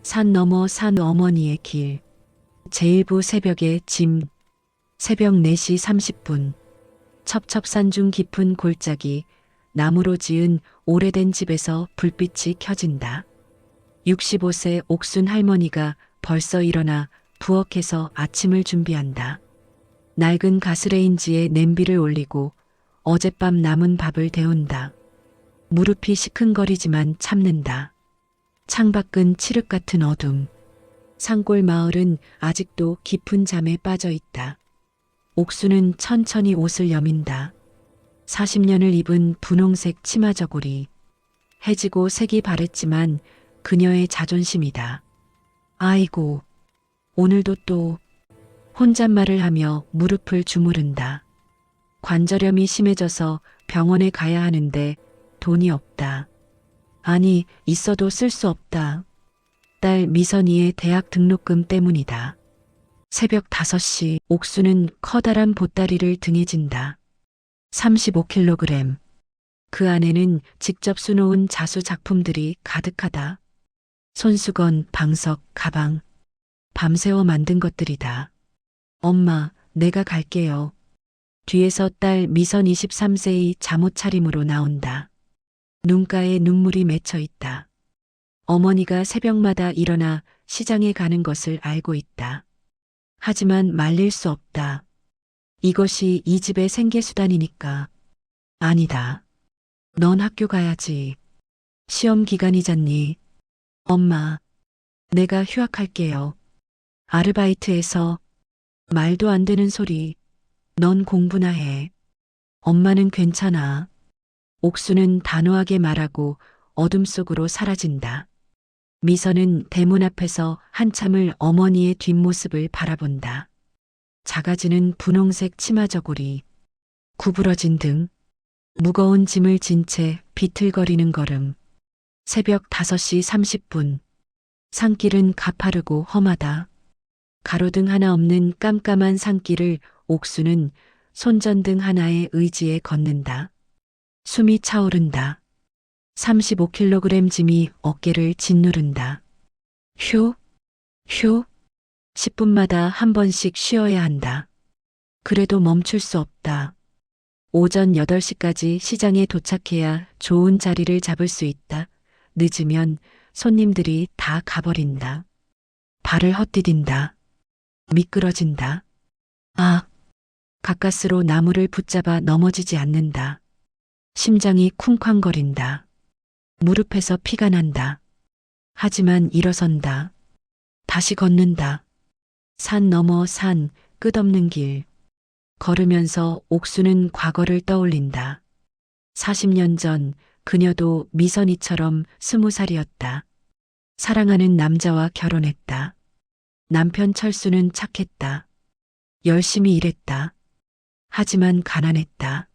산 너머 산 어머니의 길. 제1부 새벽의 짐. 새벽 4시 30분. 첩첩산중 깊은 골짜기. 나무로 지은 오래된 집에서 불빛이 켜진다. 65세 옥순 할머니가 벌써 일어나 부엌에서 아침을 준비한다. 낡은 가스레인지에 냄비를 올리고 어젯밤 남은 밥을 데운다. 무릎이 시큰거리지만 참는다. 창밖은 칠흑 같은 어둠. 산골 마을은 아직도 깊은 잠에 빠져 있다. 옥수는 천천히 옷을 여민다. 40년을 입은 분홍색 치마 저고리. 해지고 색이 바랬지만 그녀의 자존심이다. 아이고, 오늘도 또 혼잣말을 하며 무릎을 주무른다. 관절염이 심해져서 병원에 가야 하는데 돈이 없다. 아니, 있어도 쓸 수 없다. 딸 미선이의 대학 등록금 때문이다. 새벽 5시 옥수는 커다란 보따리를 등에 진다. 35kg. 그 안에는 직접 수놓은 자수 작품들이 가득하다. 손수건, 방석, 가방. 밤새워 만든 것들이다. 엄마, 내가 갈게요. 뒤에서 딸 미선 23세의 잠옷 차림으로 나온다. 눈가에 눈물이 맺혀 있다. 어머니가 새벽마다 일어나 시장에 가는 것을 알고 있다. 하지만 말릴 수 없다. 이것이 이 집의 생계수단이니까. 아니다. 넌 학교 가야지. 시험 기간이잖니. 엄마, 내가 휴학할게요. 아르바이트해서. 말도 안 되는 소리. 넌 공부나 해. 엄마는 괜찮아. 옥수는 단호하게 말하고 어둠 속으로 사라진다. 미선은 대문 앞에서 한참을 어머니의 뒷모습을 바라본다. 작아지는 분홍색 치마 저고리, 구부러진 등, 무거운 짐을 진 채 비틀거리는 걸음. 새벽 5시 30분. 산길은 가파르고 험하다. 가로등 하나 없는 깜깜한 산길을 옥수는 손전등 하나에 의지해 걷는다. 숨이 차오른다. 35kg 짐이 어깨를 짓누른다. 휴, 휴. 10분마다 한 번씩 쉬어야 한다. 그래도 멈출 수 없다. 오전 8시까지 시장에 도착해야 좋은 자리를 잡을 수 있다. 늦으면 손님들이 다 가버린다. 발을 헛디딘다. 미끄러진다. 아, 가까스로 나무를 붙잡아 넘어지지 않는다. 심장이 쿵쾅거린다. 무릎에서 피가 난다. 하지만 일어선다. 다시 걷는다. 산 넘어 산, 끝없는 길. 걸으면서 옥수는 과거를 떠올린다. 40년 전 그녀도 미선이처럼 20살이었다. 사랑하는 남자와 결혼했다. 남편 철수는 착했다. 열심히 일했다. 하지만 가난했다.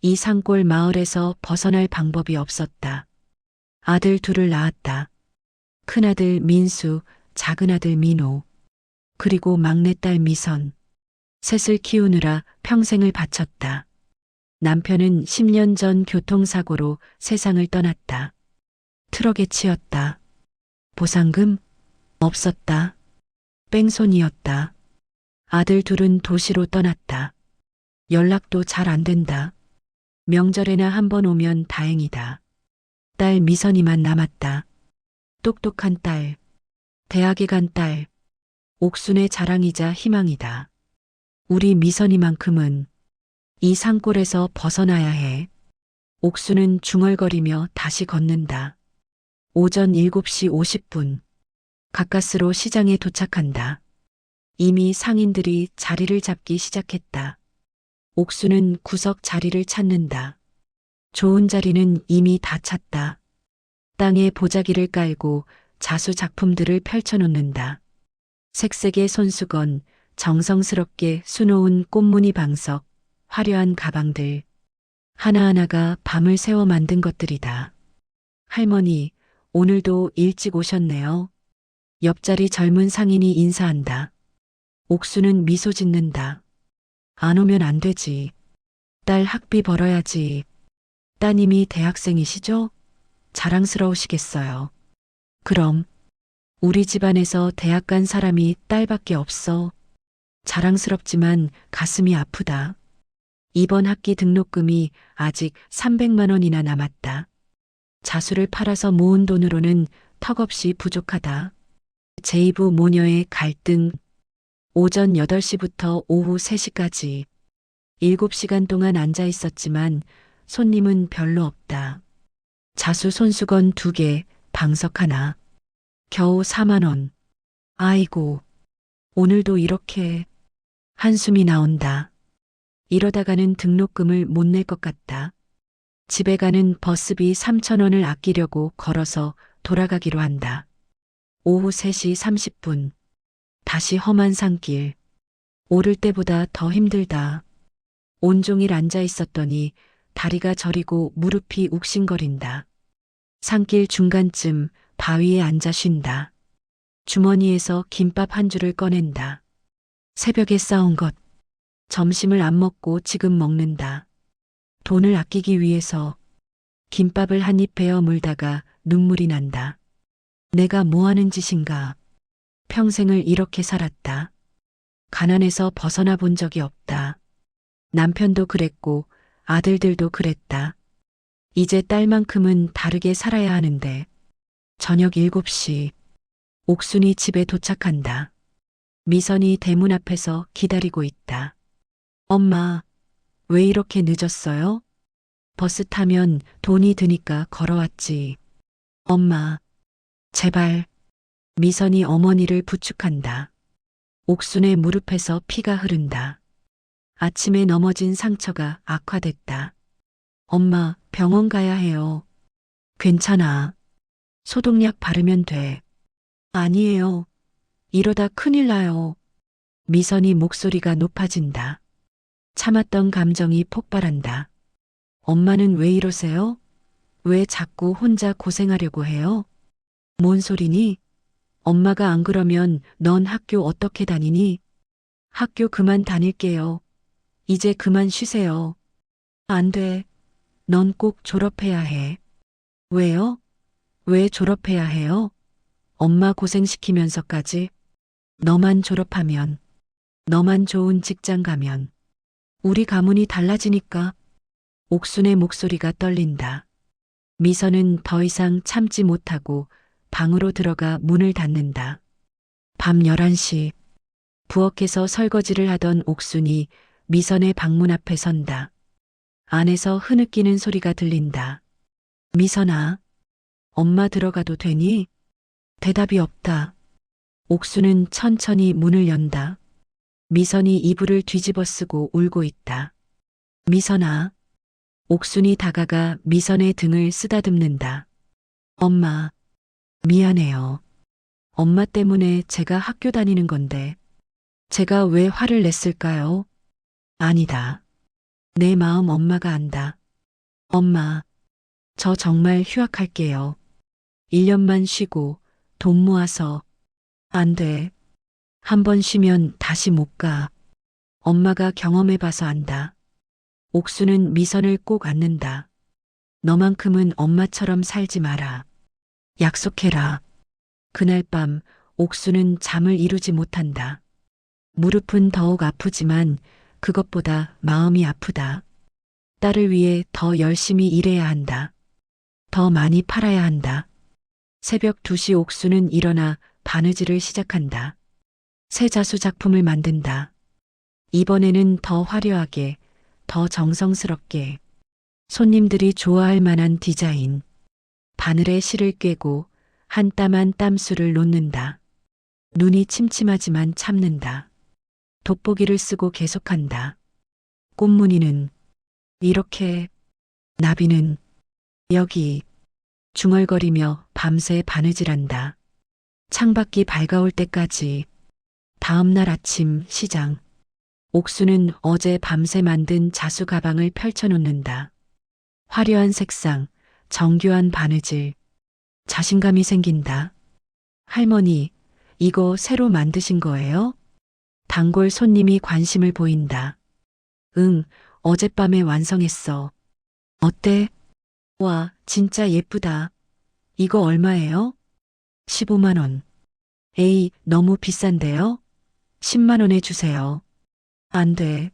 이 산골 마을에서 벗어날 방법이 없었다. 아들 둘을 낳았다. 큰아들 민수, 작은아들 민호, 그리고 막내딸 미선. 셋을 키우느라 평생을 바쳤다. 남편은 10년 전 교통사고로 세상을 떠났다. 트럭에 치였다. 보상금? 없었다. 뺑소니였다. 아들 둘은 도시로 떠났다. 연락도 잘 안 된다. 명절에나 한 번 오면 다행이다. 딸 미선이만 남았다. 똑똑한 딸, 대학에 간 딸, 옥순의 자랑이자 희망이다. 우리 미선이만큼은 이 산골에서 벗어나야 해. 옥수는 중얼거리며 다시 걷는다. 오전 7시 50분. 가까스로 시장에 도착한다. 이미 상인들이 자리를 잡기 시작했다. 옥수는 구석 자리를 찾는다. 좋은 자리는 이미 다 찼다. 땅에 보자기를 깔고 자수 작품들을 펼쳐놓는다. 색색의 손수건, 정성스럽게 수놓은 꽃무늬 방석, 화려한 가방들. 하나하나가 밤을 새워 만든 것들이다. 할머니, 오늘도 일찍 오셨네요. 옆자리 젊은 상인이 인사한다. 옥수는 미소 짓는다. 안 오면 안 되지. 딸 학비 벌어야지. 따님이 대학생이시죠? 자랑스러우시겠어요. 그럼 우리 집안에서 대학 간 사람이 딸밖에 없어. 자랑스럽지만 가슴이 아프다. 이번 학기 등록금이 아직 300만 원이나 남았다. 자수를 팔아서 모은 돈으로는 턱없이 부족하다. 제2부 모녀의 갈등. 오전 8시부터 오후 3시까지 7시간 동안 앉아 있었지만 손님은 별로 없다. 자수 손수건 2개, 방석 하나. 겨우 4만 원. 아이고, 오늘도 이렇게. 한숨이 나온다. 이러다가는 등록금을 못 낼 것 같다. 집에 가는 버스비 3천 원을 아끼려고 걸어서 돌아가기로 한다. 오후 3시 30분. 다시 험한 산길. 오를 때보다 더 힘들다. 온종일 앉아 있었더니 다리가 저리고 무릎이 욱신거린다. 산길 중간쯤 바위에 앉아 쉰다. 주머니에서 김밥 한 줄을 꺼낸다. 새벽에 싸운 것. 점심을 안 먹고 지금 먹는다. 돈을 아끼기 위해서 김밥을 한 입 베어 물다가 눈물이 난다. 내가 뭐 하는 짓인가. 평생을 이렇게 살았다. 가난해서 벗어나 본 적이 없다. 남편도 그랬고 아들들도 그랬다. 이제 딸만큼은 다르게 살아야 하는데. 저녁 7시. 옥순이 집에 도착한다. 미선이 대문 앞에서 기다리고 있다. 엄마, 왜 이렇게 늦었어요? 버스 타면 돈이 드니까 걸어왔지. 엄마, 제발. 미선이 어머니를 부축한다. 옥순의 무릎에서 피가 흐른다. 아침에 넘어진 상처가 악화됐다. 엄마, 병원 가야 해요. 괜찮아. 소독약 바르면 돼. 아니에요. 이러다 큰일 나요. 미선이 목소리가 높아진다. 참았던 감정이 폭발한다. 엄마는 왜 이러세요? 왜 자꾸 혼자 고생하려고 해요? 뭔 소리니? 엄마가 안 그러면 넌 학교 어떻게 다니니? 학교 그만 다닐게요. 이제 그만 쉬세요. 안 돼. 넌 꼭 졸업해야 해. 왜요? 왜 졸업해야 해요? 엄마 고생시키면서까지. 너만 졸업하면, 너만 좋은 직장 가면, 우리 가문이 달라지니까. 옥순의 목소리가 떨린다. 미선은 더 이상 참지 못하고 방으로 들어가 문을 닫는다. 밤 11시. 부엌에서 설거지를 하던 옥순이 미선의 방문 앞에 선다. 안에서 흐느끼는 소리가 들린다. 미선아, 엄마 들어가도 되니? 대답이 없다. 옥순은 천천히 문을 연다. 미선이 이불을 뒤집어 쓰고 울고 있다. 미선아. 옥순이 다가가 미선의 등을 쓰다듬는다. 엄마, 미안해요. 엄마 때문에 제가 학교 다니는 건데, 제가 왜 화를 냈을까요? 아니다. 내 마음 엄마가 안다. 엄마, 저 정말 휴학할게요. 1년만 쉬고 돈 모아서. 안 돼. 한 번 쉬면 다시 못 가. 엄마가 경험해봐서 안다. 옥수는 미선을 꼭 안는다. 너만큼은 엄마처럼 살지 마라. 약속해라. 그날 밤 옥수는 잠을 이루지 못한다. 무릎은 더욱 아프지만 그것보다 마음이 아프다. 딸을 위해 더 열심히 일해야 한다. 더 많이 팔아야 한다. 새벽 2시 옥수는 일어나 바느질을 시작한다. 새 자수 작품을 만든다. 이번에는 더 화려하게, 더 정성스럽게. 손님들이 좋아할 만한 디자인. 바늘에 실을 꿰고 한 땀 한 땀수를 놓는다. 눈이 침침하지만 참는다. 돋보기를 쓰고 계속한다. 꽃무늬는 이렇게, 나비는 여기. 중얼거리며 밤새 바느질한다. 창밖이 밝아올 때까지. 다음 날 아침 시장. 옥수는 어제 밤새 만든 자수 가방을 펼쳐놓는다. 화려한 색상, 정교한 바느질. 자신감이 생긴다. 할머니, 이거 새로 만드신 거예요? 단골 손님이 관심을 보인다. 응, 어젯밤에 완성했어. 어때? 와, 진짜 예쁘다. 이거 얼마예요? 15만 원. 에이, 너무 비싼데요? 10만 원에 주세요. 안 돼.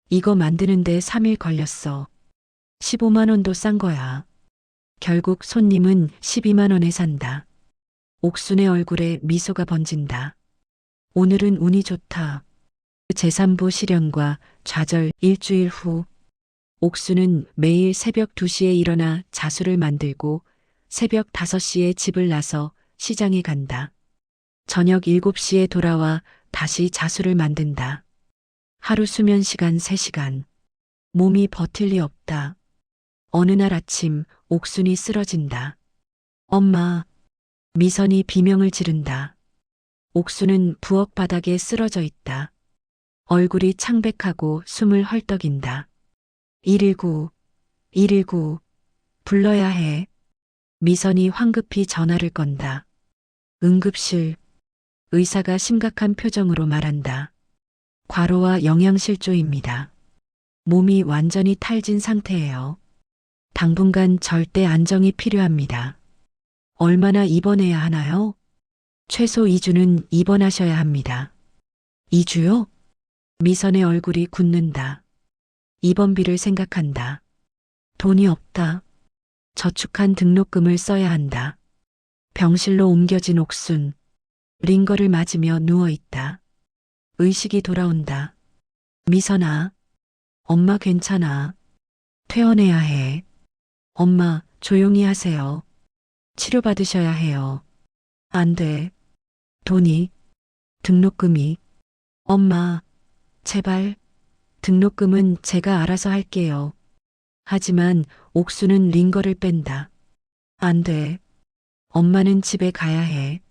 이거 만드는데 3일 걸렸어. 15만 원도 싼 거야. 결국 손님은 12만 원에 산다. 옥순의 얼굴에 미소가 번진다. 오늘은 운이 좋다. 제3부 실현과 좌절 일주일 후 옥수는 매일 새벽 2시에 일어나 자수를 만들고 새벽 5시에 집을 나서 시장에 간다. 저녁 7시에 돌아와 다시 자수를 만든다. 하루 수면 시간 3시간. 몸이 버틸 리 없다. 어느 날 아침 옥순이 쓰러진다. 엄마. 미선이 비명을 지른다. 옥수는 부엌 바닥에 쓰러져 있다. 얼굴이 창백하고 숨을 헐떡인다. 119, 119, 불러야 해. 미선이 황급히 전화를 건다. 응급실. 의사가 심각한 표정으로 말한다. 과로와 영양실조입니다. 몸이 완전히 탈진 상태예요. 당분간 절대 안정이 필요합니다. 얼마나 입원해야 하나요? 최소 2주는 입원하셔야 합니다. 2주요? 미선의 얼굴이 굳는다. 입원비를 생각한다. 돈이 없다. 저축한 등록금을 써야 한다. 병실로 옮겨진 옥순. 링거를 맞으며 누워있다. 의식이 돌아온다. 미선아. 엄마 괜찮아. 퇴원해야 해. 엄마, 조용히 하세요. 치료받으셔야 해요. 안 돼. 돈이, 등록금이. 엄마, 제발. 등록금은 제가 알아서 할게요. 하지만 옥수는 링거를 뺀다. 안 돼. 엄마는 집에 가야 해.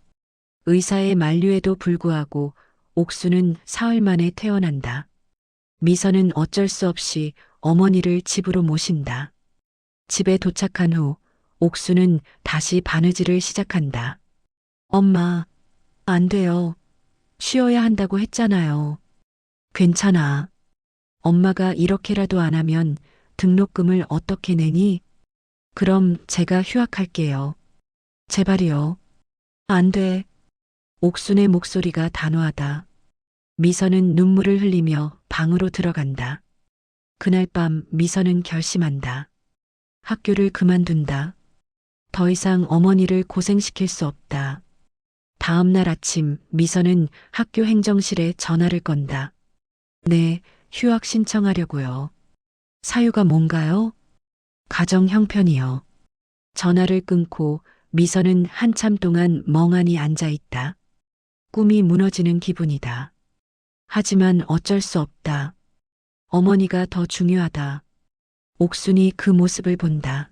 의사의 만류에도 불구하고 옥수는 사흘 만에 퇴원한다. 미선은 어쩔 수 없이 어머니를 집으로 모신다. 집에 도착한 후 옥수는 다시 바느질을 시작한다. 엄마, 안 돼요. 쉬어야 한다고 했잖아요. 괜찮아. 엄마가 이렇게라도 안 하면 등록금을 어떻게 내니? 그럼 제가 휴학할게요. 제발이요. 안 돼. 옥순의 목소리가 단호하다. 미선은 눈물을 흘리며 방으로 들어간다. 그날 밤 미선은 결심한다. 학교를 그만둔다. 더 이상 어머니를 고생시킬 수 없다. 다음 날 아침 미선은 학교 행정실에 전화를 건다. 네, 휴학 신청하려고요. 사유가 뭔가요? 가정 형편이요. 전화를 끊고 미선은 한참 동안 멍하니 앉아 있다. 꿈이 무너지는 기분이다. 하지만 어쩔 수 없다. 어머니가 더 중요하다. 옥순이 그 모습을 본다.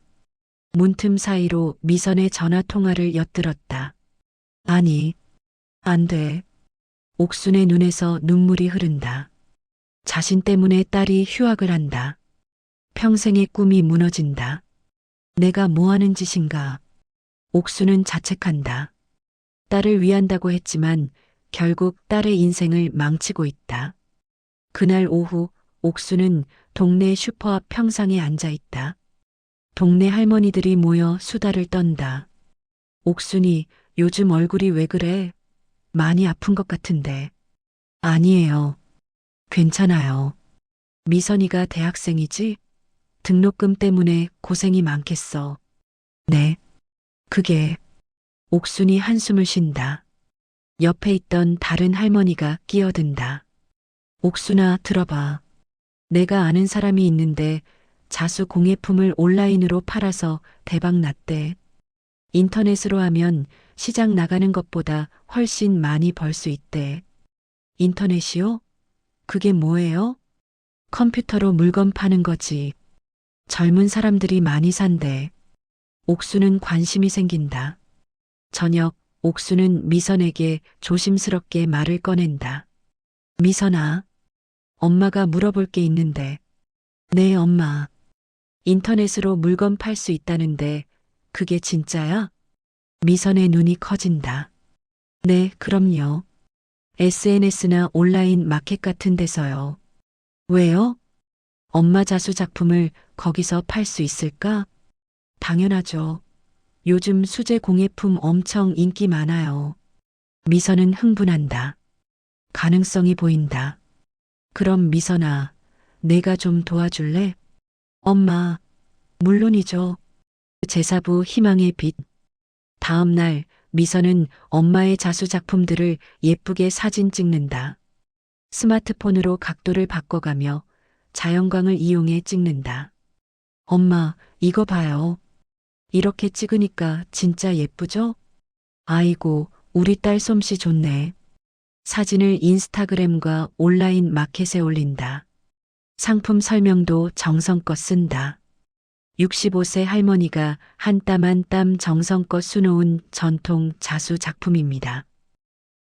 문틈 사이로 미선의 전화 통화를 엿들었다. 아니, 안 돼. 옥순의 눈에서 눈물이 흐른다. 자신 때문에 딸이 휴학을 한다. 평생의 꿈이 무너진다. 내가 뭐 하는 짓인가. 옥수는 자책한다. 딸을 위한다고 했지만 결국 딸의 인생을 망치고 있다. 그날 오후 옥수는 동네 슈퍼 앞 평상에 앉아 있다. 동네 할머니들이 모여 수다를 떤다. 옥순이 요즘 얼굴이 왜 그래? 많이 아픈 것 같은데. 아니에요. 괜찮아요. 미선이가 대학생이지? 등록금 때문에 고생이 많겠어. 네. 그게. 옥순이 한숨을 쉰다. 옆에 있던 다른 할머니가 끼어든다. 옥순아, 들어봐. 내가 아는 사람이 있는데 자수 공예품을 온라인으로 팔아서 대박 났대. 인터넷으로 하면 시장 나가는 것보다 훨씬 많이 벌 수 있대. 인터넷이요? 그게 뭐예요? 컴퓨터로 물건 파는 거지. 젊은 사람들이 많이 산대. 옥수는 관심이 생긴다. 저녁 옥수는 미선에게 조심스럽게 말을 꺼낸다. 미선아, 엄마가 물어볼 게 있는데. 네, 엄마. 인터넷으로 물건 팔 수 있다는데 그게 진짜야? 미선의 눈이 커진다. 네, 그럼요. SNS나 온라인 마켓 같은 데서요. 왜요? 엄마 자수 작품을 거기서 팔 수 있을까? 당연하죠. 요즘 수제 공예품 엄청 인기 많아요. 미선은 흥분한다. 가능성이 보인다. 그럼 미선아, 내가 좀 도와줄래? 엄마, 물론이죠. 제사부 희망의 빛. 다음 날 미선은 엄마의 자수 작품들을 예쁘게 사진 찍는다. 스마트폰으로 각도를 바꿔가며 자연광을 이용해 찍는다. 엄마, 이거 봐요. 이렇게 찍으니까 진짜 예쁘죠? 아이고, 우리 딸 솜씨 좋네. 사진을 인스타그램과 온라인 마켓에 올린다. 상품 설명도 정성껏 쓴다. 65세 할머니가 한 땀 한 땀 정성껏 수놓은 전통 자수 작품입니다.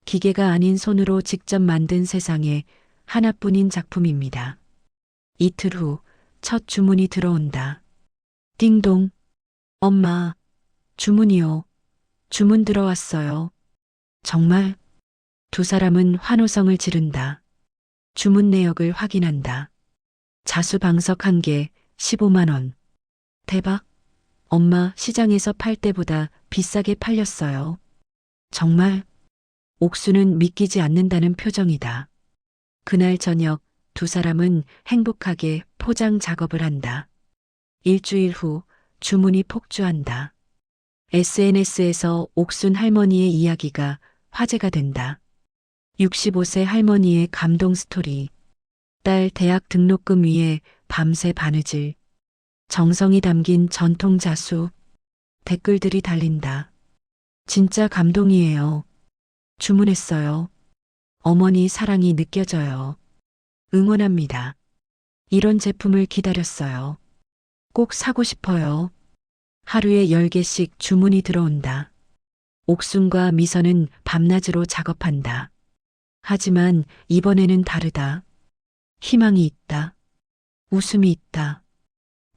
기계가 아닌 손으로 직접 만든 세상에 하나뿐인 작품입니다. 이틀 후 첫 주문이 들어온다. 띵동. 엄마, 주문이요. 주문 들어왔어요. 정말? 두 사람은 환호성을 지른다. 주문 내역을 확인한다. 자수 방석 1개 15만 원. 대박. 엄마, 시장에서 팔 때보다 비싸게 팔렸어요. 정말? 옥수는 믿기지 않는다는 표정이다. 그날 저녁 두 사람은 행복하게 포장 작업을 한다. 일주일 후 주문이 폭주한다. SNS에서 옥순 할머니의 이야기가 화제가 된다. 65세 할머니의 감동 스토리. 딸 대학 등록금 위에 밤새 바느질. 정성이 담긴 전통 자수. 댓글들이 달린다. 진짜 감동이에요. 주문했어요. 어머니 사랑이 느껴져요. 응원합니다. 이런 제품을 기다렸어요. 꼭 사고 싶어요. 하루에 10개씩 주문이 들어온다. 옥순과 미선은 밤낮으로 작업한다. 하지만 이번에는 다르다. 희망이 있다. 웃음이 있다.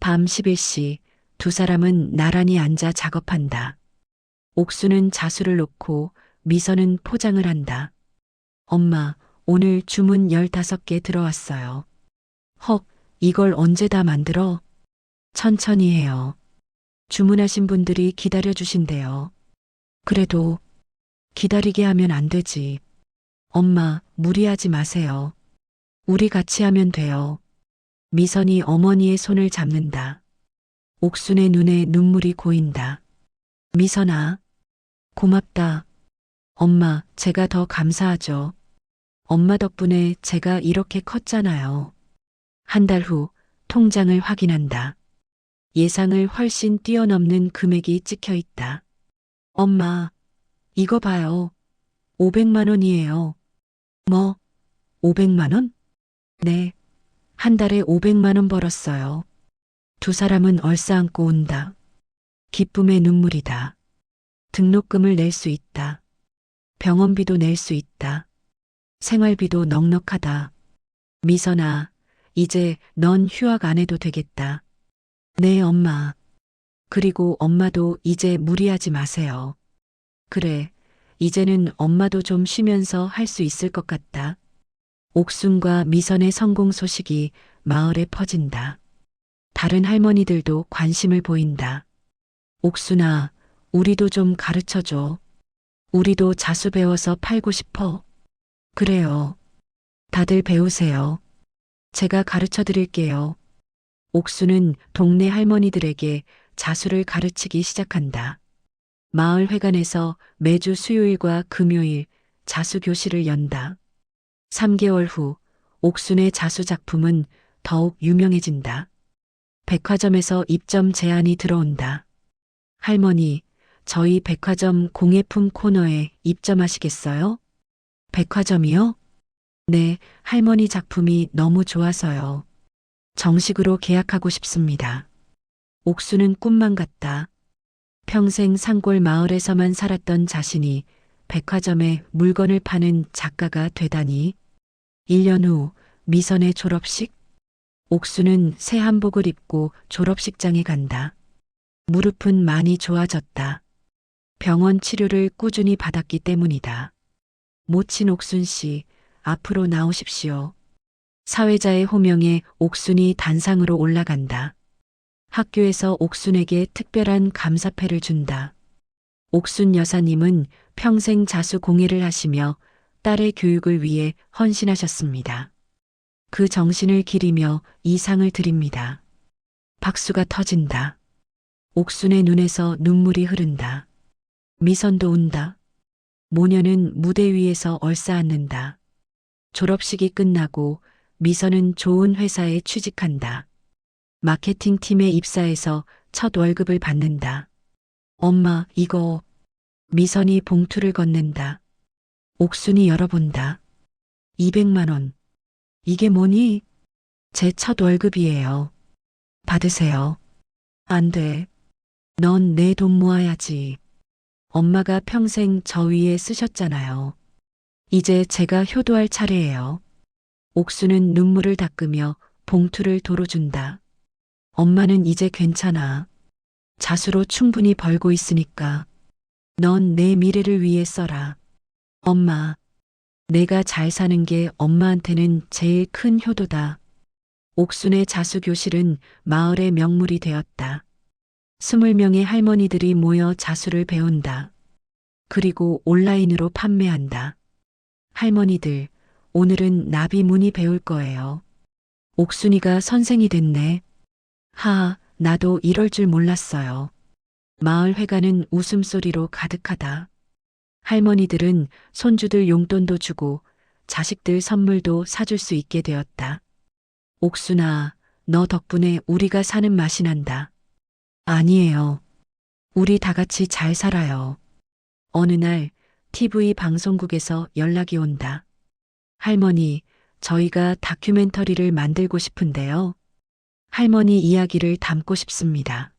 밤 11시 두 사람은 나란히 앉아 작업한다. 옥수는 자수를 놓고 미선은 포장을 한다. 엄마, 오늘 주문 15개 들어왔어요. 헉, 이걸 언제 다 만들어? 천천히 해요. 주문하신 분들이 기다려주신대요. 그래도 기다리게 하면 안 되지. 엄마, 무리하지 마세요. 우리 같이 하면 돼요. 미선이 어머니의 손을 잡는다. 옥순의 눈에 눈물이 고인다. 미선아, 고맙다. 엄마, 제가 더 감사하죠. 엄마 덕분에 제가 이렇게 컸잖아요. 한 달 후 통장을 확인한다. 예상을 훨씬 뛰어넘는 금액이 찍혀 있다. 엄마, 이거 봐요. 500만 원이에요. 뭐, 500만 원? 네, 한 달에 500만 원 벌었어요. 두 사람은 얼싸안고 운다. 기쁨의 눈물이다. 등록금을 낼 수 있다. 병원비도 낼 수 있다. 생활비도 넉넉하다. 미선아, 이제 넌 휴학 안 해도 되겠다. 네, 엄마. 그리고 엄마도 이제 무리하지 마세요. 그래, 이제는 엄마도 좀 쉬면서 할 수 있을 것 같다. 옥순과 미선의 성공 소식이 마을에 퍼진다. 다른 할머니들도 관심을 보인다. 옥순아, 우리도 좀 가르쳐줘. 우리도 자수 배워서 팔고 싶어. 그래요. 다들 배우세요. 제가 가르쳐 드릴게요. 옥수는 동네 할머니들에게 자수를 가르치기 시작한다. 마을 회관에서 매주 수요일과 금요일 자수 교실을 연다. 3개월 후 옥순의 자수 작품은 더욱 유명해진다. 백화점에서 입점 제안이 들어온다. 할머니, 저희 백화점 공예품 코너에 입점하시겠어요? 백화점이요? 네, 할머니 작품이 너무 좋아서요. 정식으로 계약하고 싶습니다. 옥수는 꿈만 같다. 평생 산골 마을에서만 살았던 자신이 백화점에 물건을 파는 작가가 되다니. 1년 후 미선의 졸업식. 옥수는 새 한복을 입고 졸업식장에 간다. 무릎은 많이 좋아졌다. 병원 치료를 꾸준히 받았기 때문이다. 모친 옥순 씨, 앞으로 나오십시오. 사회자의 호명에 옥순이 단상으로 올라간다. 학교에서 옥순에게 특별한 감사패를 준다. 옥순 여사님은 평생 자수 공예를 하시며 딸의 교육을 위해 헌신하셨습니다. 그 정신을 기리며 이 상을 드립니다. 박수가 터진다. 옥순의 눈에서 눈물이 흐른다. 미선도 운다. 모녀는 무대 위에서 얼싸안는다. 졸업식이 끝나고 미선은 좋은 회사에 취직한다. 마케팅 팀에 입사해서 첫 월급을 받는다. 엄마, 이거. 미선이 봉투를 건넨다. 옥순이 열어본다. 200만 원. 이게 뭐니? 제 첫 월급이에요. 받으세요. 안 돼. 넌 내 돈 모아야지. 엄마가 평생 저 위에 쓰셨잖아요. 이제 제가 효도할 차례예요. 옥수는 눈물을 닦으며 봉투를 도로 준다. 엄마는 이제 괜찮아. 자수로 충분히 벌고 있으니까. 넌 내 미래를 위해 써라. 엄마, 내가 잘 사는 게 엄마한테는 제일 큰 효도다. 옥순의 자수교실은 마을의 명물이 되었다. 20명의 할머니들이 모여 자수를 배운다. 그리고 온라인으로 판매한다. 할머니들, 오늘은 나비무늬 배울 거예요. 옥순이가 선생이 됐네. 나도 이럴 줄 몰랐어요. 마을 회관은 웃음소리로 가득하다. 할머니들은 손주들 용돈도 주고 자식들 선물도 사줄 수 있게 되었다. 옥순아, 너 덕분에 우리가 사는 맛이 난다. 아니에요. 우리 다 같이 잘 살아요. 어느 날 TV 방송국에서 연락이 온다. 할머니, 저희가 다큐멘터리를 만들고 싶은데요. 할머니 이야기를 담고 싶습니다.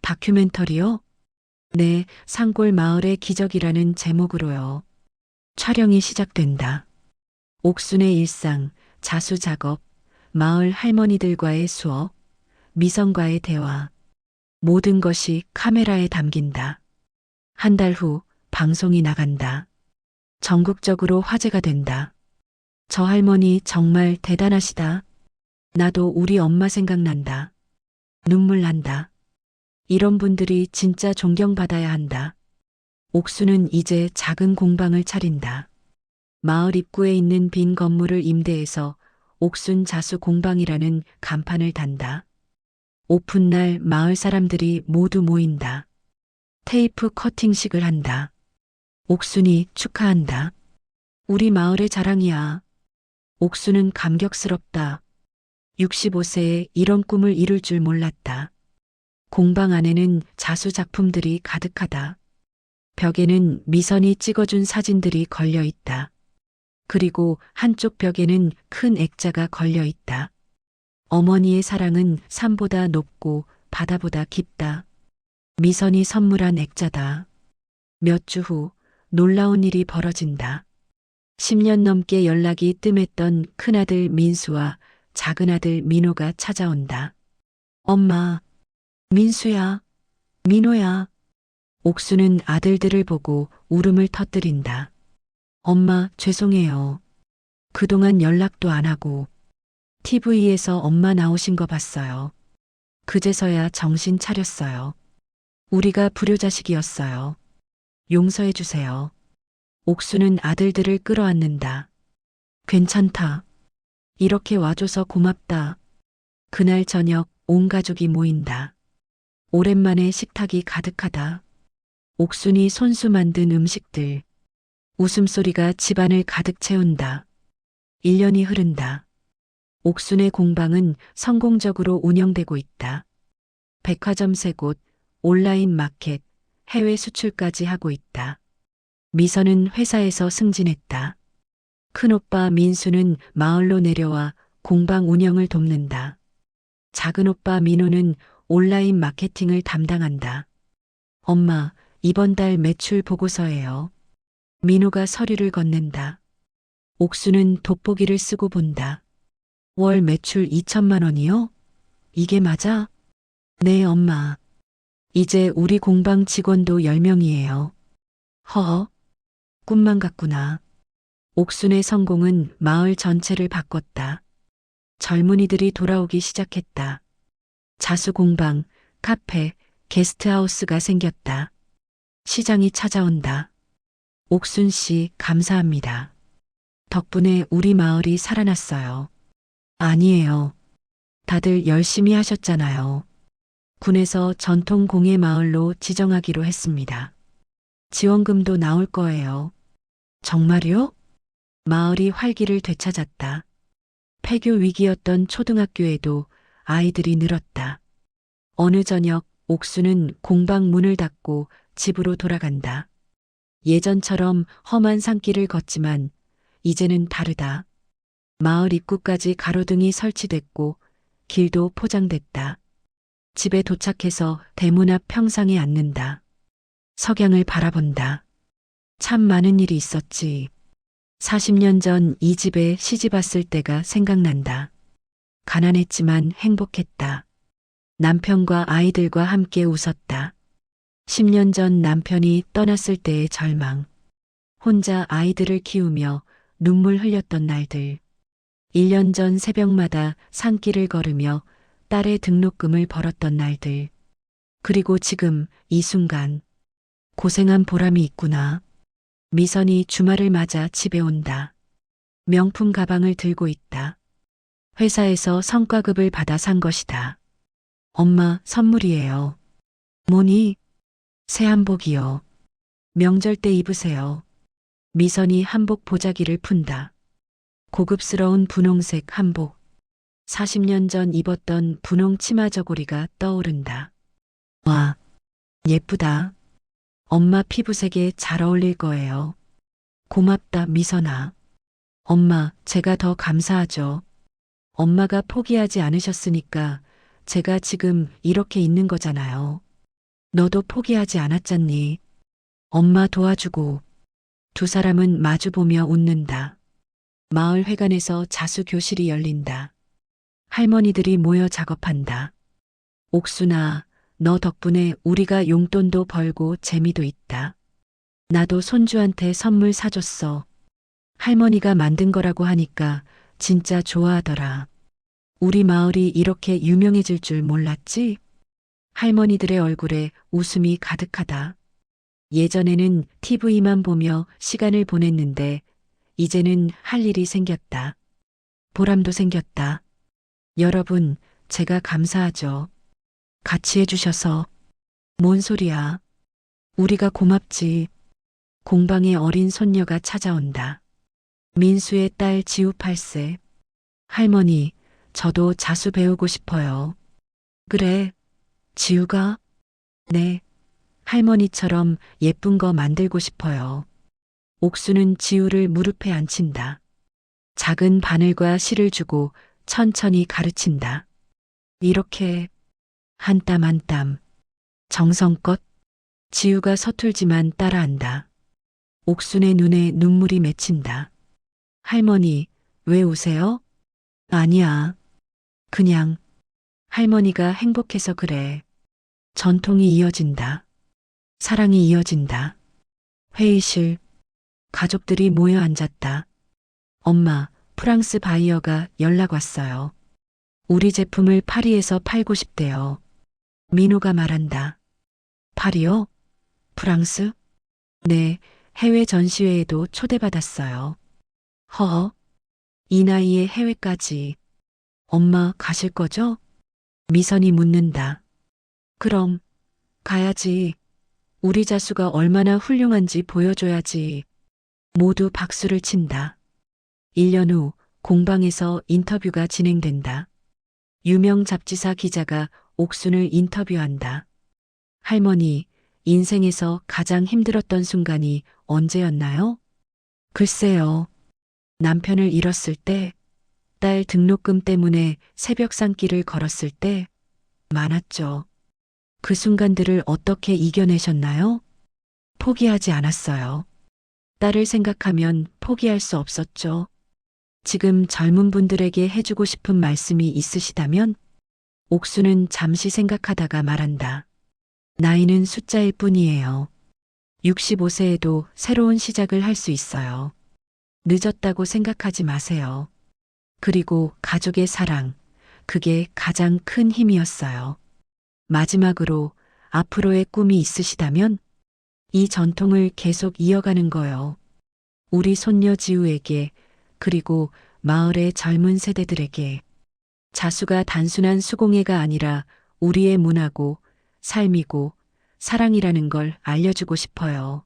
다큐멘터리요? 네, 산골 마을의 기적이라는 제목으로요. 촬영이 시작된다. 옥순의 일상, 자수 작업, 마을 할머니들과의 수업, 미선과의 대화, 모든 것이 카메라에 담긴다. 한 달 후 방송이 나간다. 전국적으로 화제가 된다. 저 할머니 정말 대단하시다. 나도 우리 엄마 생각난다. 눈물 난다. 이런 분들이 진짜 존경받아야 한다. 옥수는 이제 작은 공방을 차린다. 마을 입구에 있는 빈 건물을 임대해서 옥순 자수 공방이라는 간판을 단다. 오픈날 마을 사람들이 모두 모인다. 테이프 커팅식을 한다. 옥순이 축하한다. 우리 마을의 자랑이야. 옥순은 감격스럽다. 65세에 이런 꿈을 이룰 줄 몰랐다. 공방 안에는 자수 작품들이 가득하다. 벽에는 미선이 찍어준 사진들이 걸려 있다. 그리고 한쪽 벽에는 큰 액자가 걸려 있다. 어머니의 사랑은 산보다 높고 바다보다 깊다. 미선이 선물한 액자다. 몇 주 후 놀라운 일이 벌어진다. 10년 넘게 연락이 뜸했던 큰아들 민수와 작은아들 민호가 찾아온다. 엄마, 민수야, 민호야. 옥수는 아들들을 보고 울음을 터뜨린다. 엄마, 죄송해요. 그동안 연락도 안 하고 TV에서 엄마 나오신 거 봤어요. 그제서야 정신 차렸어요. 우리가 불효자식이었어요. 용서해 주세요. 옥수는 아들들을 끌어안는다. 괜찮다. 이렇게 와줘서 고맙다. 그날 저녁 온 가족이 모인다. 오랜만에 식탁이 가득하다. 옥순이 손수 만든 음식들. 웃음소리가 집안을 가득 채운다. 1년이 흐른다. 옥순의 공방은 성공적으로 운영되고 있다. 백화점 3곳, 온라인 마켓, 해외 수출까지 하고 있다. 미선은 회사에서 승진했다. 큰오빠 민수는 마을로 내려와 공방 운영을 돕는다. 작은오빠 민호는 온라인 마케팅을 담당한다. 엄마, 이번 달 매출 보고서예요. 민호가 서류를 건넨다. 옥수는 돋보기를 쓰고 본다. 월 매출 2천만 원이요? 이게 맞아? 네, 엄마. 이제 우리 공방 직원도 10명이에요. 꿈만 같구나. 옥순의 성공은 마을 전체를 바꿨다. 젊은이들이 돌아오기 시작했다. 자수공방, 카페, 게스트하우스가 생겼다. 시장이 찾아온다. 옥순 씨, 감사합니다. 덕분에 우리 마을이 살아났어요. 아니에요. 다들 열심히 하셨잖아요. 군에서 전통 공예 마을로 지정하기로 했습니다. 지원금도 나올 거예요. 정말요? 마을이 활기를 되찾았다. 폐교 위기였던 초등학교에도 아이들이 늘었다. 어느 저녁 옥수는 공방 문을 닫고 집으로 돌아간다. 예전처럼 험한 산길을 걷지만 이제는 다르다. 마을 입구까지 가로등이 설치됐고 길도 포장됐다. 집에 도착해서 대문 앞 평상에 앉는다. 석양을 바라본다. 참 많은 일이 있었지. 40년 전 이 집에 시집 왔을 때가 생각난다. 가난했지만 행복했다. 남편과 아이들과 함께 웃었다. 10년 전 남편이 떠났을 때의 절망. 혼자 아이들을 키우며 눈물 흘렸던 날들. 1년 전 새벽마다 산길을 걸으며 딸의 등록금을 벌었던 날들. 그리고 지금 이 순간 고생한 보람이 있구나. 미선이 주말을 맞아 집에 온다. 명품 가방을 들고 있다. 회사에서 성과급을 받아 산 것이다. 엄마, 선물이에요. 뭐니? 새 한복이요. 명절 때 입으세요. 미선이 한복 보자기를 푼다. 고급스러운 분홍색 한복. 40년 전 입었던 분홍 치마 저고리가 떠오른다. 와, 예쁘다. 엄마 피부색에 잘 어울릴 거예요. 고맙다, 미선아. 엄마, 제가 더 감사하죠. 엄마가 포기하지 않으셨으니까 제가 지금 이렇게 있는 거잖아요. 너도 포기하지 않았잖니. 엄마 도와주고. 두 사람은 마주보며 웃는다. 마을 회관에서 자수 교실이 열린다. 할머니들이 모여 작업한다. 옥순아, 너 덕분에 우리가 용돈도 벌고 재미도 있다. 나도 손주한테 선물 사줬어. 할머니가 만든 거라고 하니까 진짜 좋아하더라. 우리 마을이 이렇게 유명해질 줄 몰랐지? 할머니들의 얼굴에 웃음이 가득하다. 예전에는 TV만 보며 시간을 보냈는데 이제는 할 일이 생겼다. 보람도 생겼다. 여러분, 제가 감사하죠. 같이 해주셔서. 뭔 소리야. 우리가 고맙지. 공방에 어린 손녀가 찾아온다. 민수의 딸 지우 8세. 할머니, 저도 자수 배우고 싶어요. 그래, 지우가? 네, 할머니처럼 예쁜 거 만들고 싶어요. 옥수는 지우를 무릎에 앉힌다. 작은 바늘과 실을 주고 천천히 가르친다. 이렇게 한 땀 한 땀 정성껏. 지우가 서툴지만 따라한다. 옥순의 눈에 눈물이 맺힌다. 할머니, 왜 우세요? 아니야. 그냥 할머니가 행복해서 그래. 전통이 이어진다. 사랑이 이어진다. 회의실. 가족들이 모여 앉았다. 엄마, 프랑스 바이어가 연락 왔어요. 우리 제품을 파리에서 팔고 싶대요. 민호가 말한다. 파리요? 프랑스? 네, 해외 전시회에도 초대받았어요. 허허, 이 나이에 해외까지. 엄마 가실 거죠? 미선이 묻는다. 그럼, 가야지. 우리 자수가 얼마나 훌륭한지 보여줘야지. 모두 박수를 친다. 1년 후 공방에서 인터뷰가 진행된다. 유명 잡지사 기자가 옥순을 인터뷰한다. 할머니, 인생에서 가장 힘들었던 순간이 언제였나요? 글쎄요. 남편을 잃었을 때, 딸 등록금 때문에 새벽 산길을 걸었을 때, 많았죠. 그 순간들을 어떻게 이겨내셨나요? 포기하지 않았어요. 딸을 생각하면 포기할 수 없었죠. 지금 젊은 분들에게 해주고 싶은 말씀이 있으시다면? 옥수는 잠시 생각하다가 말한다. 나이는 숫자일 뿐이에요. 65세에도 새로운 시작을 할 수 있어요. 늦었다고 생각하지 마세요. 그리고 가족의 사랑, 그게 가장 큰 힘이었어요. 마지막으로 앞으로의 꿈이 있으시다면? 이 전통을 계속 이어가는 거요. 우리 손녀 지우에게, 그리고 마을의 젊은 세대들에게. 자수가 단순한 수공예가 아니라 우리의 문화고 삶이고 사랑이라는 걸 알려주고 싶어요.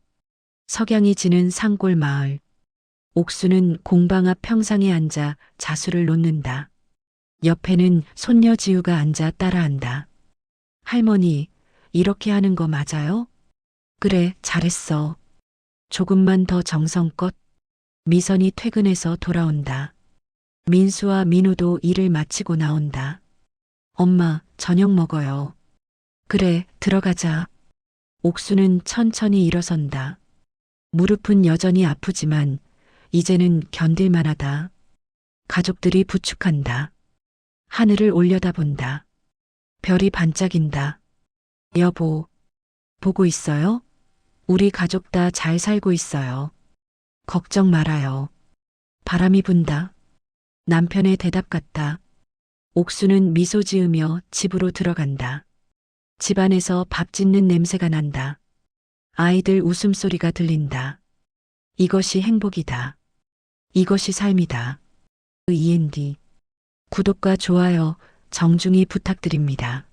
석양이 지는 산골 마을. 옥수는 공방 앞 평상에 앉아 자수를 놓는다. 옆에는 손녀 지우가 앉아 따라한다. 할머니, 이렇게 하는 거 맞아요? 그래, 잘했어. 조금만 더 정성껏. 미선이 퇴근해서 돌아온다. 민수와 민우도 일을 마치고 나온다. 엄마, 저녁 먹어요. 그래, 들어가자. 옥수는 천천히 일어선다. 무릎은 여전히 아프지만 이제는 견딜만하다. 가족들이 부축한다. 하늘을 올려다본다. 별이 반짝인다. 여보, 보고 있어요? 우리 가족 다 잘 살고 있어요. 걱정 말아요. 바람이 분다. 남편의 대답 같다. 옥수는 미소 지으며 집으로 들어간다. 집안에서 밥 짓는 냄새가 난다. 아이들 웃음소리가 들린다. 이것이 행복이다. 이것이 삶이다. END. 구독과 좋아요 정중히 부탁드립니다.